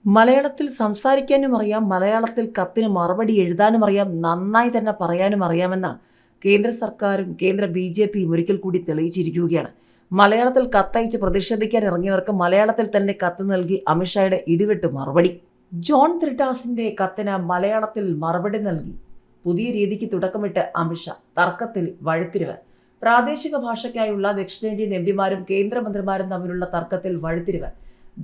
മലയാളത്തിൽ സംസാരിക്കാനും അറിയാം, മലയാളത്തിൽ കത്തിന് മറുപടി എഴുതാനും അറിയാം, നന്നായി തന്നെ പറയാനും അറിയാമെന്ന കേന്ദ്ര സർക്കാരും കേന്ദ്ര BJPയും ഒരിക്കൽ കൂടി തെളിയിച്ചിരിക്കുകയാണ്. മലയാളത്തിൽ കത്തയച്ച് പ്രതിഷേധിക്കാൻ ഇറങ്ങിയവർക്ക് മലയാളത്തിൽ തന്നെ കത്ത് നൽകി അമിത്ഷായുടെ ഇടിവെട്ട് മറുപടി. ജോൺ ബ്രിട്ടാസിന്റെ കത്തിന് മലയാളത്തിൽ മറുപടി നൽകി പുതിയ രീതിക്ക് തുടക്കമിട്ട് അമിത്ഷാ. തർക്കത്തിൽ വഴിത്തിരിവ്. പ്രാദേശിക ഭാഷയ്ക്കായുള്ള ദക്ഷിണേന്ത്യൻ എംപിമാരും കേന്ദ്രമന്ത്രിമാരും തമ്മിലുള്ള തർക്കത്തിൽ വഴിത്തിരിവ്.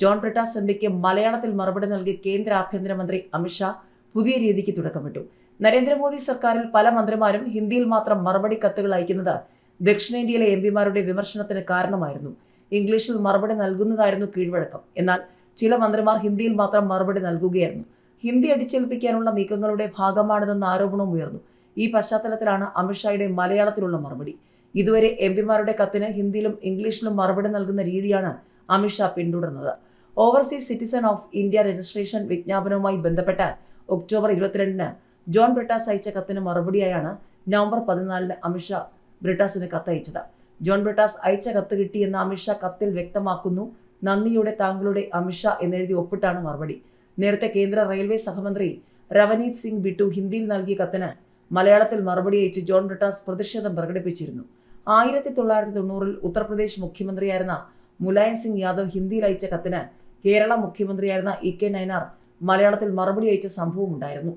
ജോൺ ബ്രിട്ടാസ് എംപിക്ക് മലയാളത്തിൽ മറുപടി നൽകി കേന്ദ്ര ആഭ്യന്തരമന്ത്രി അമിത്ഷാ പുതിയ രീതിക്ക് തുടക്കമിട്ടു. നരേന്ദ്രമോദി സർക്കാരിൽ പല മന്ത്രിമാരും ഹിന്ദിയിൽ മാത്രം മറുപടി കത്തുകൾ അയക്കുന്നത് ദക്ഷിണേന്ത്യയിലെ എംപിമാരുടെ വിമർശനത്തിന് കാരണമായിരുന്നു. ഇംഗ്ലീഷിൽ മറുപടി നൽകുന്നതായിരുന്നു കീഴ്വഴക്കം. എന്നാൽ ചില മന്ത്രിമാർ ഹിന്ദിയിൽ മാത്രം മറുപടി നൽകുകയായിരുന്നു. ഹിന്ദി അടിച്ചേൽപ്പിക്കാനുള്ള നീക്കങ്ങളുടെ ഭാഗമാണിതെന്ന ആരോപണവും ഉയർന്നു. ഈ പശ്ചാത്തലത്തിലാണ് അമിത്ഷായുടെ മലയാളത്തിലുള്ള മറുപടി. ഇതുവരെ എംപിമാരുടെ കത്തിന് ഹിന്ദിയിലും ഇംഗ്ലീഷിലും മറുപടി നൽകുന്ന രീതിയാണ് അമിത്ഷാ പിന്തുടർന്നത്. Overseas citizen of India registration വിജ്ഞാപനവുമായി ബന്ധപ്പെട്ട് ഒക്ടോബർ 22-ന് ജോൺ ബ്രിട്ടാസ് അയച്ച കത്തിന് മറുപടിയായാണ് നവംബർ 14-ന് അമിത്ഷാ ബ്രിട്ടാസിന് കത്തയച്ചത്. ജോൺ ബ്രിട്ടാസ് അയച്ച കത്ത് കിട്ടിയെന്ന് അമിത്ഷാ കത്തിൽ വ്യക്തമാക്കുന്നു. നന്ദിയോടെ താങ്കളുടെ അമിത്ഷാ എന്നെഴുതി ഒപ്പിട്ടാണ് മറുപടി. നേരത്തെ കേന്ദ്ര റെയിൽവേ സഹമന്ത്രി രവനീത് സിംഗ് ബിട്ടു ഹിന്ദിയിൽ നൽകിയ കത്തിന് മലയാളത്തിൽ മറുപടി അയച്ച് ജോൺ ബ്രിട്ടാസ് പ്രതിഷേധം പ്രകടിപ്പിച്ചിരുന്നു. 1990-ൽ ഉത്തർപ്രദേശ് മുഖ്യമന്ത്രിയായിരുന്ന മുലായം സിംഗ് യാദവ് ഹിന്ദിയിൽ അയച്ച കത്തിന് കേരള മുഖ്യമന്ത്രിയായിരുന്ന EK നയനാർ മലയാളത്തിൽ മറുപടി അയച്ച സംഭവമുണ്ടായിരുന്നു.